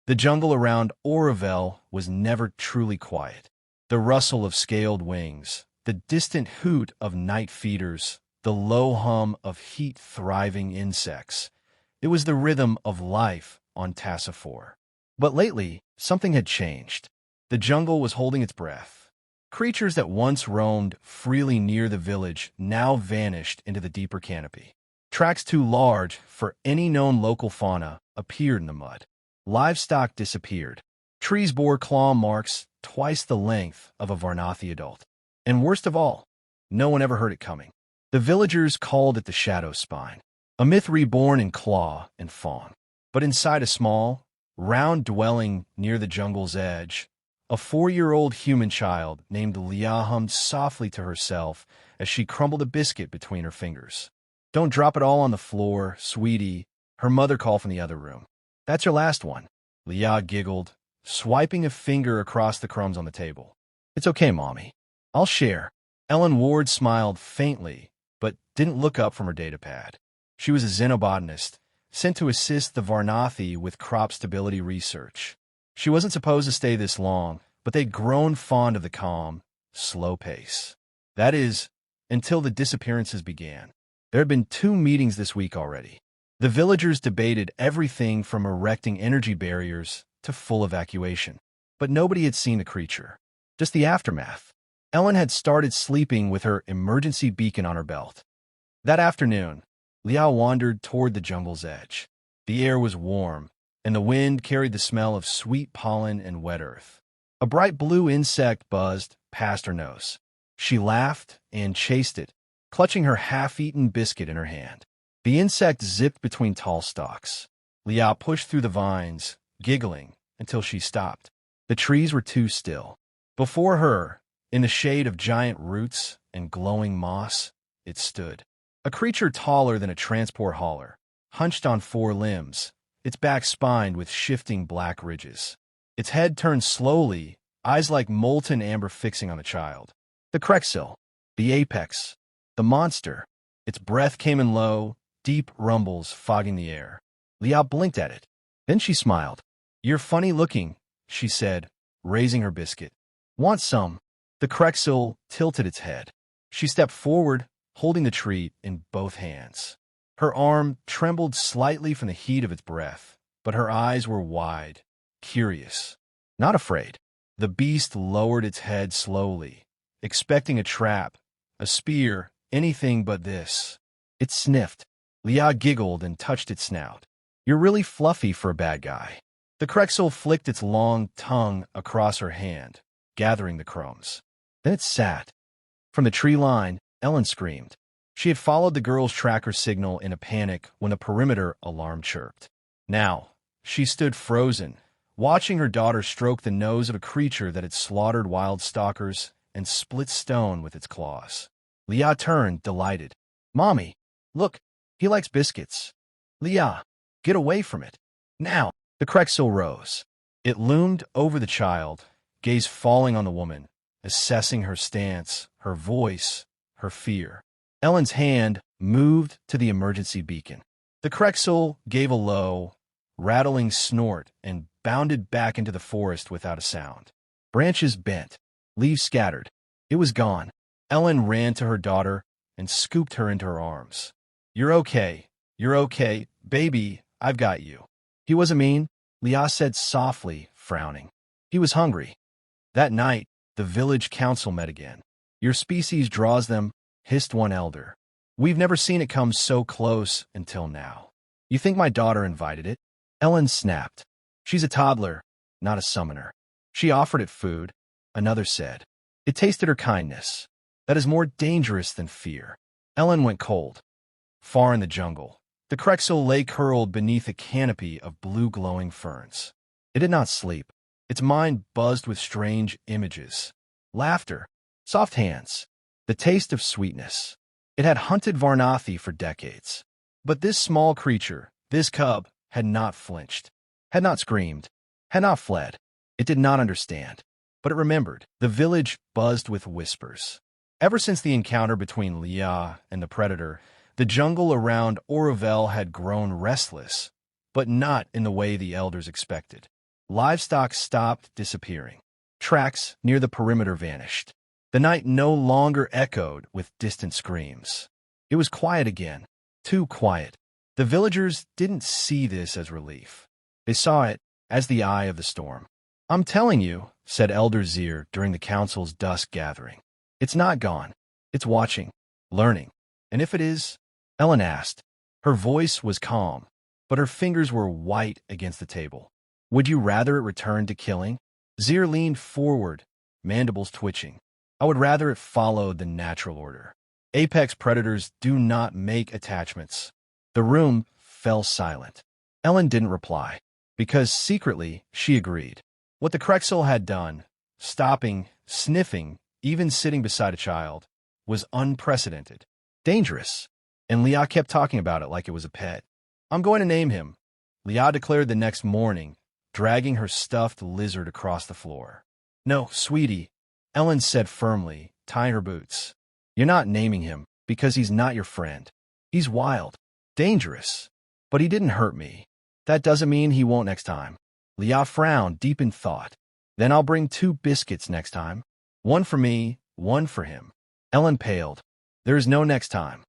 The jungle around Oroville was never truly quiet. The rustle of scaled wings, the distant hoot of night feeders, the low hum of heat-thriving insects. It was the rhythm of life on Tassifor. But lately, something had changed. The jungle was holding its breath. Creatures that once roamed freely near the village now vanished into the deeper canopy. Tracks too large for any known local fauna appeared in the mud. Livestock disappeared. Trees bore claw marks twice the length of a Varnathi adult. And worst of all, no one ever heard it coming. The villagers called it the Shadow Spine, a myth reborn in claw and fawn. But inside a small, round dwelling near the jungle's edge, a 4-year-old human child named Leah hummed softly to herself as she crumbled a biscuit between her fingers. "Don't drop it all on the floor, sweetie," her mother called from the other room. "That's your last one," Leah giggled, swiping a finger across the crumbs on the table. "It's okay, Mommy. I'll share." Ellen Ward smiled faintly, but didn't look up from her datapad. She was a xenobotanist, sent to assist the Varnathi with crop stability research. She wasn't supposed to stay this long, but they'd grown fond of the calm, slow pace. That is, until the disappearances began. There had been 2 meetings this week already. The villagers debated everything from erecting energy barriers to full evacuation. But nobody had seen the creature. Just the aftermath. Ellen had started sleeping with her emergency beacon on her belt. That afternoon, Leah wandered toward the jungle's edge. The air was warm, and the wind carried the smell of sweet pollen and wet earth. A bright blue insect buzzed past her nose. She laughed and chased it, clutching her half-eaten biscuit in her hand. The insect zipped between tall stalks. Leah pushed through the vines, giggling, until she stopped. The trees were too still. Before her, in the shade of giant roots and glowing moss, it stood. A creature taller than a transport hauler, hunched on 4 limbs, its back spined with shifting black ridges. Its head turned slowly, eyes like molten amber fixing on the child. The Krexil, the apex, the monster. Its breath came in low, deep rumbles fogging the air. Leah blinked at it. Then she smiled. "You're funny looking," she said, raising her biscuit. "Want some?" The Krexil tilted its head. She stepped forward, holding the treat in both hands. Her arm trembled slightly from the heat of its breath, but her eyes were wide, curious, not afraid. The beast lowered its head slowly, expecting a trap, a spear, anything but this. It sniffed. Leah giggled and touched its snout. "You're really fluffy for a bad guy." The Krexil flicked its long tongue across her hand, gathering the crumbs. Then it sat. From the tree line, Ellen screamed. She had followed the girl's tracker signal in a panic when the perimeter alarm chirped. Now, she stood frozen, watching her daughter stroke the nose of a creature that had slaughtered wild stalkers and split stone with its claws. Leah turned, delighted. "Mommy, look, he likes biscuits." "Leah, get away from it. Now." The Krexil rose. It loomed over the child, gaze falling on the woman, assessing her stance, her voice, her fear. Ellen's hand moved to the emergency beacon. The Krexil gave a low, rattling snort and bounded back into the forest without a sound. Branches bent, leaves scattered. It was gone. Ellen ran to her daughter and scooped her into her arms. You're okay, baby, I've got you." "He wasn't mean," Leah said softly, frowning. "He was hungry." That night, the village council met again. "Your species draws them," hissed one elder. "We've never seen it come so close until now." "You think my daughter invited it?" Ellen snapped. "She's a toddler, not a summoner." "She offered it food," another said. "It tasted her kindness. That is more dangerous than fear." Ellen went cold. Far in the jungle, the Krexil lay curled beneath a canopy of blue glowing ferns. It did not sleep. Its mind buzzed with strange images. Laughter, soft hands, the taste of sweetness. It had hunted Varnathi for decades. But this small creature, this cub, had not flinched, had not screamed, had not fled. It did not understand. But it remembered. The village buzzed with whispers. Ever since the encounter between Leah and the predator, the jungle around Oroville had grown restless, but not in the way the elders expected. Livestock stopped disappearing. Tracks near the perimeter vanished. The night no longer echoed with distant screams. It was quiet again, too quiet. The villagers didn't see this as relief. They saw it as the eye of the storm. "I'm telling you," said Elder Zir during the council's dusk gathering. "It's not gone. It's watching, learning. And if it is?" Ellen asked. Her voice was calm, but her fingers were white against the table. "Would you rather it returned to killing?" Zir leaned forward, mandibles twitching. "I would rather it followed the natural order. Apex predators do not make attachments." The room fell silent. Ellen didn't reply, because secretly she agreed. What the Krexel had done, stopping, sniffing, even sitting beside a child, was unprecedented, dangerous, and Leah kept talking about it like it was a pet. "I'm going to name him," Leah declared the next morning, dragging her stuffed lizard across the floor. "No, sweetie," Ellen said firmly, tying her boots. "You're not naming him, because he's not your friend. He's wild, dangerous, but he didn't hurt me. That doesn't mean he won't next time." Leah frowned, deep in thought. "Then I'll bring 2 biscuits next time. One for me, one for him." Ellen paled. "There is no next time."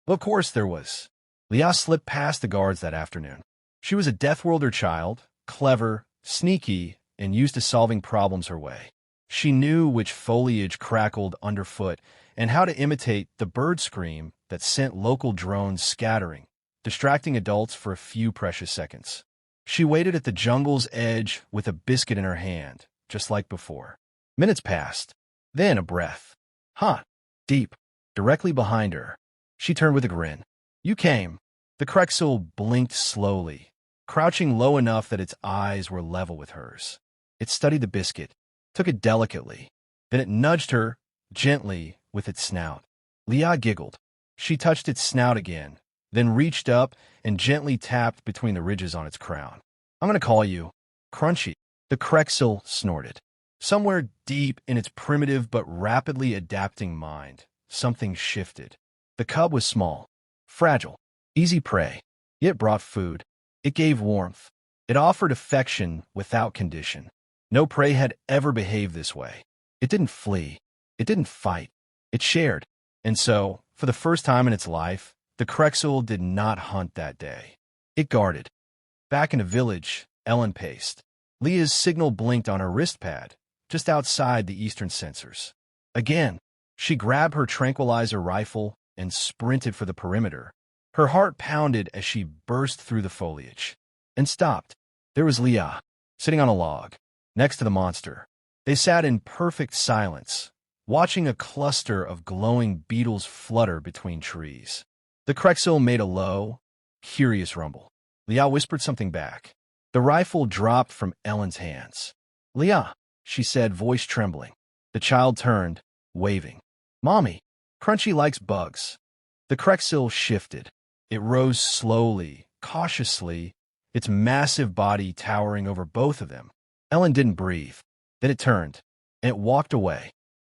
Of course there was. Leah slipped past the guards that afternoon. She was a Deathworlder child, clever, sneaky, and used to solving problems her way. She knew which foliage crackled underfoot and how to imitate the bird scream that sent local drones scattering, distracting adults for a few precious seconds. She waited at the jungle's edge with a biscuit in her hand, just like before. Minutes passed. Then a breath. Hot, deep, directly behind her. She turned with a grin. "You came." The Krexel blinked slowly, crouching low enough that its eyes were level with hers. It studied the biscuit, took it delicately. Then it nudged her, gently, with its snout. Leah giggled. She touched its snout again, then reached up and gently tapped between the ridges on its crown. "I'm going to call you Crunchy." The Krexel snorted. Somewhere deep in its primitive but rapidly adapting mind, something shifted. The cub was small, fragile, easy prey, yet brought food. It gave warmth. It offered affection without condition. No prey had ever behaved this way. It didn't flee. It didn't fight. It shared. And so, for the first time in its life, the Krexel did not hunt that day. It guarded. Back in the village, Ellen paced. Leah's signal blinked on her wrist pad, just outside the eastern sensors. Again, she grabbed her tranquilizer rifle and sprinted for the perimeter. Her heart pounded as she burst through the foliage. And stopped. There was Leah, sitting on a log, next to the monster. They sat in perfect silence, watching a cluster of glowing beetles flutter between trees. The Krexel made a low, curious rumble. Leah whispered something back. The rifle dropped from Ellen's hands. "Leah," she said, voice trembling. The child turned, waving. "Mommy, Crunchy likes bugs." The Krexel shifted. It rose slowly, cautiously, its massive body towering over both of them. Ellen didn't breathe. Then it turned, and it walked away.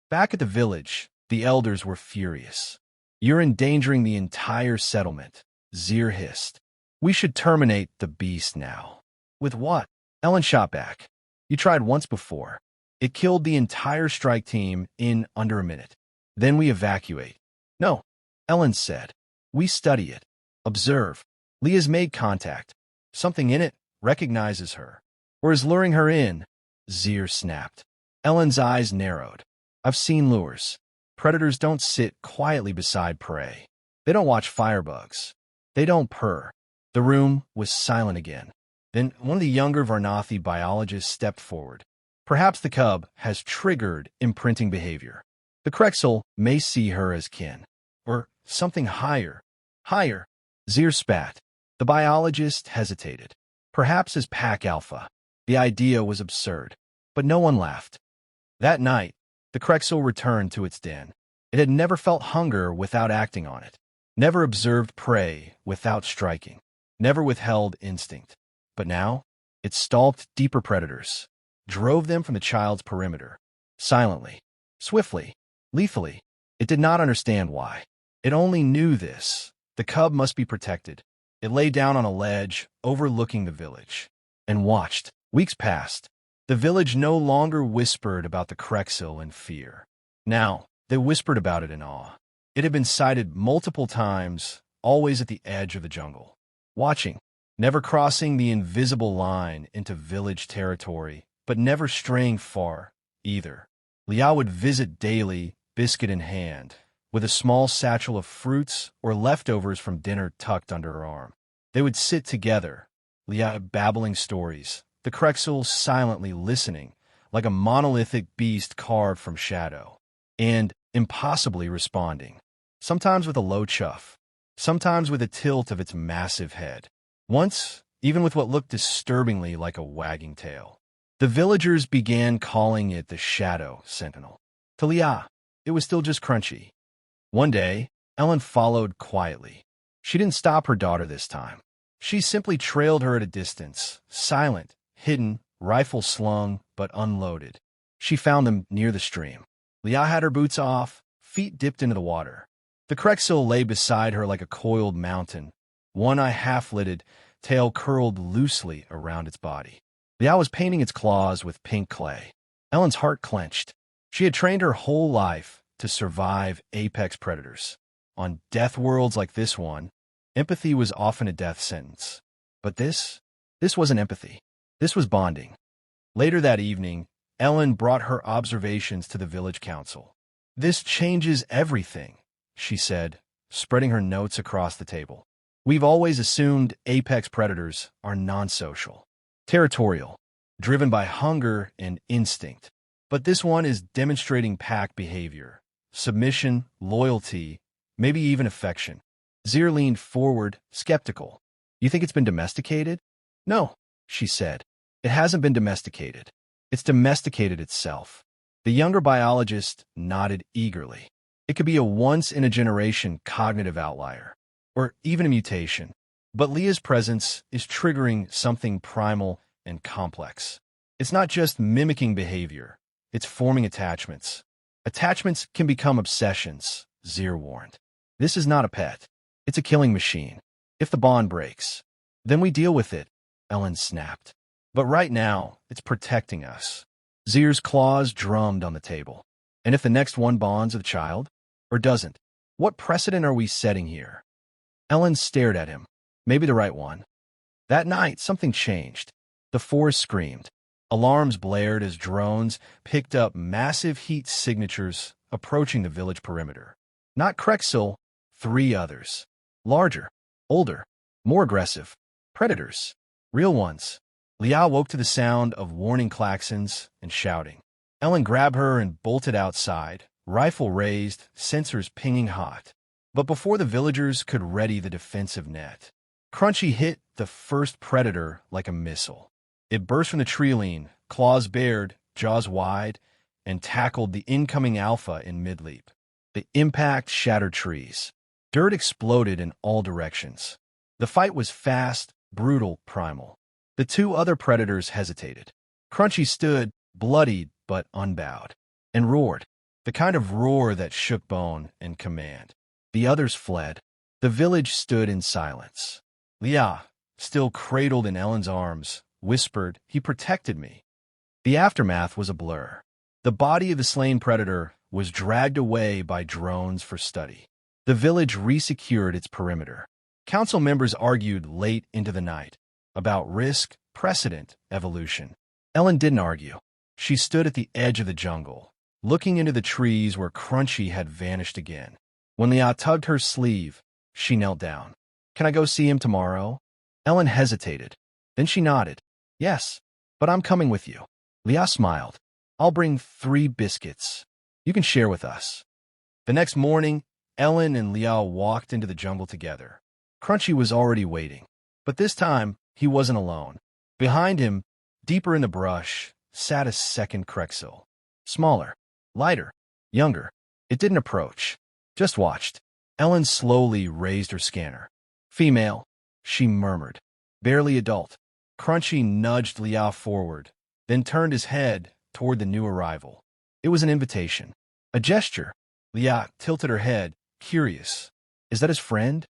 Back at the village, the elders were furious. "You're endangering the entire settlement," Zir hissed. "We should terminate the beast now." "With what?" Ellen shot back. "You tried once before. It killed the entire strike team in under a minute. Then we evacuate." "No," Ellen said. "We study it. Observe. Leah's made contact. Something in it recognizes her. Or is luring her in." Zir snapped. Ellen's eyes narrowed. "I've seen lures. Predators don't sit quietly beside prey. They don't watch firebugs. They don't purr." The room was silent again. Then one of the younger Varnathi biologists stepped forward. "Perhaps the cub has triggered imprinting behavior. The Krexel may see her as kin. Or something higher." "Higher." Zir spat. The biologist hesitated. "Perhaps as pack alpha." The idea was absurd, but no one laughed. That night, the Krexel returned to its den. It had never felt hunger without acting on it, never observed prey without striking, never withheld instinct. But now, it stalked deeper predators, drove them from the child's perimeter, silently, swiftly, lethally. It did not understand why. It only knew this. The cub must be protected. It lay down on a ledge overlooking the village and watched Weeks passed. The village no longer whispered about the Krexil in fear. Now, they whispered about it in awe. It had been sighted multiple times, always at the edge of the jungle, watching, never crossing the invisible line into village territory, but never straying far, either. Liao would visit daily, biscuit in hand, with a small satchel of fruits or leftovers from dinner tucked under her arm. They would sit together, Liao babbling stories, the Krexil silently listening, like a monolithic beast carved from shadow, and impossibly responding, sometimes with a low chuff, sometimes with a tilt of its massive head, once even with what looked disturbingly like a wagging tail. The villagers began calling it the Shadow Sentinel. To Liao, it was still just Crunchy. One day, Ellen followed quietly. She didn't stop her daughter this time. She simply trailed her at a distance, silent, hidden, rifle slung, but unloaded. She found them near the stream. Liao had her boots off, feet dipped into the water. The Krexil lay beside her like a coiled mountain, one eye half-lidded, tail curled loosely around its body. Liao was painting its claws with pink clay. Ellen's heart clenched. She had trained her whole life to survive apex predators. On death worlds like this one, empathy was often a death sentence. But this wasn't empathy. This was bonding. Later that evening, Ellen brought her observations to the village council. "This changes everything," she said, spreading her notes across the table. "We've always assumed apex predators are non-social, territorial, driven by hunger and instinct. But this one is demonstrating pack behavior, submission, loyalty, maybe even affection." Zir leaned forward, skeptical. "You think it's been domesticated?" "No," she said. "It hasn't been domesticated. It's domesticated itself." The younger biologist nodded eagerly. "It could be a once-in-a-generation cognitive outlier, or even a mutation. But Leah's presence is triggering something primal and complex. It's not just mimicking behavior. It's forming attachments. Attachments can become obsessions," Zir warned. "This is not a pet. It's a killing machine. If the bond breaks, then we deal with it," Ellen snapped. "But right now, it's protecting us." Zir's claws drummed on the table. "And if the next one bonds with a child? Or doesn't? What precedent are we setting here?" Ellen stared at him. "Maybe the right one." That night, something changed. The forest screamed. Alarms blared as drones picked up massive heat signatures approaching the village perimeter. Not Krexil, 3 others. Larger, older, more aggressive. Predators. Real ones. Liao woke to the sound of warning klaxons and shouting. Ellen grabbed her and bolted outside, rifle raised, sensors pinging hot. But before the villagers could ready the defensive net, Crunchy hit the first predator like a missile. It burst from the tree line, claws bared, jaws wide, and tackled the incoming alpha in mid-leap. The impact shattered trees. Dirt exploded in all directions. The fight was fast, brutal, primal. The 2 other predators hesitated. Crunchy stood, bloodied but unbowed, and roared, the kind of roar that shook bone and command. The others fled. The village stood in silence. Liao, still cradled in Ellen's arms, whispered, "He protected me." The aftermath was a blur. The body of the slain predator was dragged away by drones for study. The village resecured its perimeter. Council members argued late into the night about risk, precedent, evolution. Ellen didn't argue. She stood at the edge of the jungle, looking into the trees where Crunchy had vanished again. When Liao tugged her sleeve, she knelt down. "Can I go see him tomorrow?" Ellen hesitated. Then she nodded. "Yes, but I'm coming with you." Liao smiled. "I'll bring 3 biscuits. You can share with us." The next morning, Ellen and Liao walked into the jungle together. Crunchy was already waiting. But this time, he wasn't alone. Behind him, deeper in the brush, sat a second Krexil. Smaller, lighter, younger. It didn't approach, just watched. Ellen slowly raised her scanner. "Female," she murmured. "Barely adult." Crunchy nudged Liao forward, then turned his head toward the new arrival. It was an invitation. A gesture. Liao tilted her head, curious. "Is that his friend?"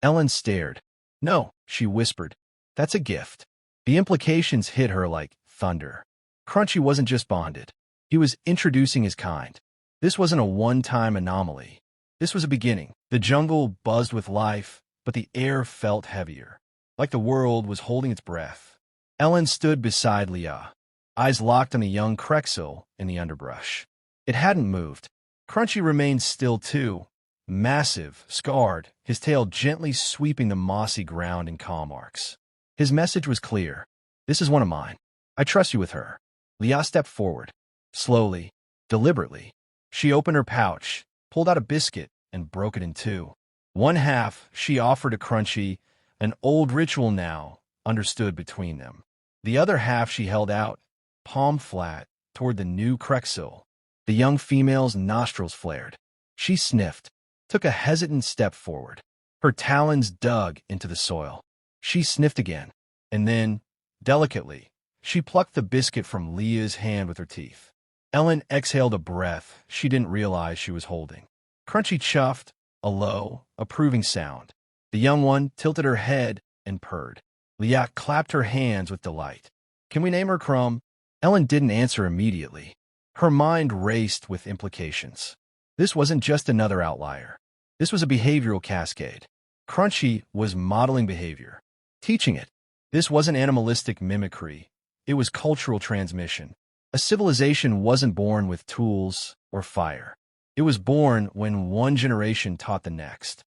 Ellen stared. "No," she whispered. "That's a gift." The implications hit her like thunder. Crunchy wasn't just bonded. He was introducing his kind. This wasn't a one-time anomaly. This was a beginning. The jungle buzzed with life, but the air felt heavier, like the world was holding its breath. Ellen stood beside Leah, eyes locked on a young Krexil in the underbrush. It hadn't moved. Crunchy remained still too, massive, scarred, his tail gently sweeping the mossy ground in claw marks. His message was clear. This is one of mine. I trust you with her. Leah stepped forward. Slowly, deliberately. She opened her pouch, pulled out a biscuit, and broke it in two. One half she offered to Crunchy, an old ritual now, understood between them. The other half she held out, palm flat, toward the new Krexil. The young female's nostrils flared. She sniffed, took a hesitant step forward. Her talons dug into the soil. She sniffed again, and then, delicately, she plucked the biscuit from Leah's hand with her teeth. Ellen exhaled a breath she didn't realize she was holding. Crunchy chuffed, a low, approving sound. The young one tilted her head and purred. Leah clapped her hands with delight. Can we name her Crumb? Ellen didn't answer immediately. Her mind raced with implications. This wasn't just another outlier. This was a behavioral cascade. Crunchy was modeling behavior, teaching it. This wasn't animalistic mimicry. It was cultural transmission. A civilization wasn't born with tools or fire. It was born when one generation taught the next.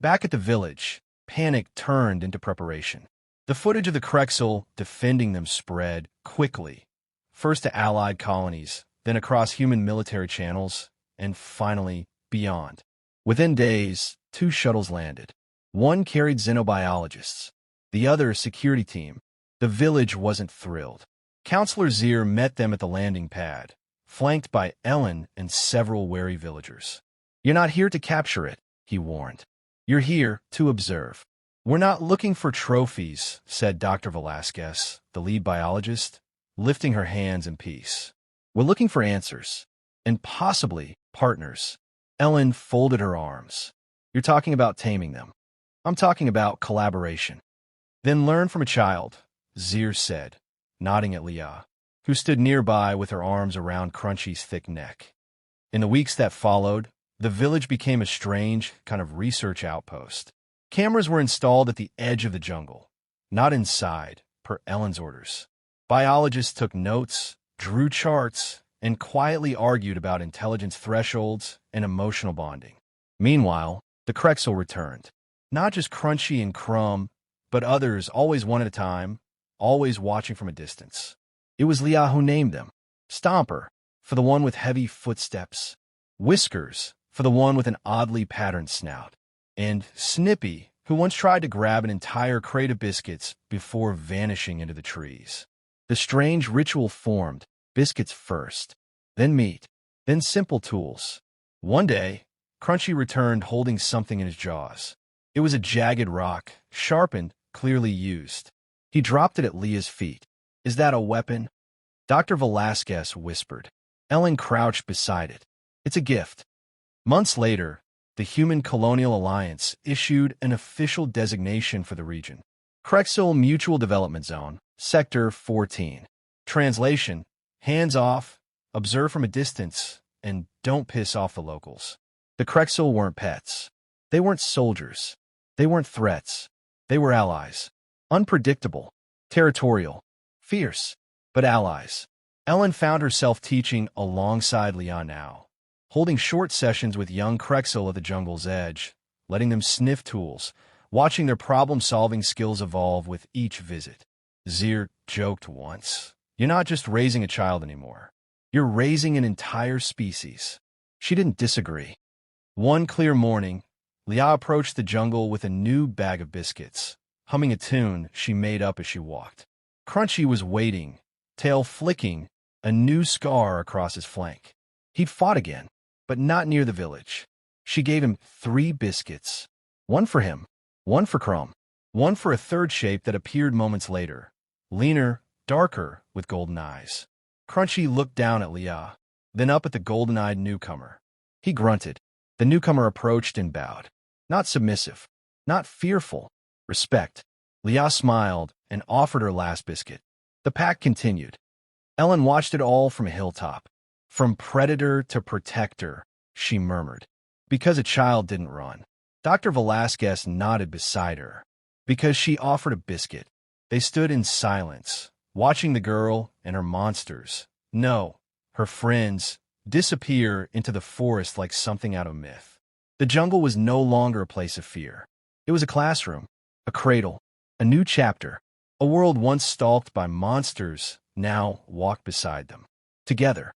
Back at the village, panic turned into preparation. The footage of the Krexil defending them spread quickly, first to allied colonies, then across human military channels, and finally beyond. Within days, 2 shuttles landed. One carried xenobiologists, the other a security team. The village wasn't thrilled. Counselor Zier met them at the landing pad, flanked by Ellen and several wary villagers. You're not here to capture it, he warned. You're here to observe. We're not looking for trophies, said Dr. Velasquez, the lead biologist, lifting her hands in peace. We're looking for answers, and possibly partners. Ellen folded her arms. You're talking about taming them. I'm talking about collaboration. Then learn from a child, Zier said, nodding at Leah, who stood nearby with her arms around Crunchy's thick neck. In the weeks that followed, the village became a strange kind of research outpost. Cameras were installed at the edge of the jungle, not inside, per Ellen's orders. Biologists took notes, drew charts, and quietly argued about intelligence thresholds and emotional bonding. Meanwhile, the Krexil returned. Not just Crunchy and Crumb, but others, always one at a time, always watching from a distance. It was Leah who named them. Stomper, for the one with heavy footsteps. Whiskers, for the one with an oddly patterned snout. And Snippy, who once tried to grab an entire crate of biscuits before vanishing into the trees. The strange ritual formed, biscuits first, then meat, then simple tools. One day, Crunchy returned holding something in his jaws. It was a jagged rock, sharpened, clearly used. He dropped it at Leah's feet. Is that a weapon? Dr. Velasquez whispered. Ellen crouched beside it. It's a gift. Months later, the Human Colonial Alliance issued an official designation for the region. Krexil Mutual Development Zone, Sector 14. Translation, hands off, observe from a distance, and don't piss off the locals. The Krexil weren't pets. They weren't soldiers. They weren't threats. They were allies. Unpredictable, territorial, fierce, but allies. Ellen found herself teaching alongside Leah now, holding short sessions with young Krexil at the jungle's edge, letting them sniff tools, watching their problem-solving skills evolve with each visit. Zier joked once, "You're not just raising a child anymore. You're raising an entire species." She didn't disagree. One clear morning, Leah approached the jungle with a new bag of biscuits, humming a tune she made up as she walked. Crunchy was waiting, tail flicking, a new scar across his flank. He'd fought again, but not near the village. She gave him 3 biscuits. One for him, one for Crumb, one for a third shape that appeared moments later, leaner, darker, with golden eyes. Crunchy looked down at Leah, then up at the golden-eyed newcomer. He grunted. The newcomer approached and bowed. Not submissive, not fearful. Respect. Leah smiled and offered her last biscuit. The pack continued. Ellen watched it all from a hilltop. From predator to protector, she murmured. Because a child didn't run. Dr. Velasquez nodded beside her. Because she offered a biscuit. They stood in silence, watching the girl and her monsters, no, her friends, disappear into the forest like something out of myth. The jungle was no longer a place of fear. It was a classroom, a cradle, a new chapter. A world once stalked by monsters now walked beside them. Together,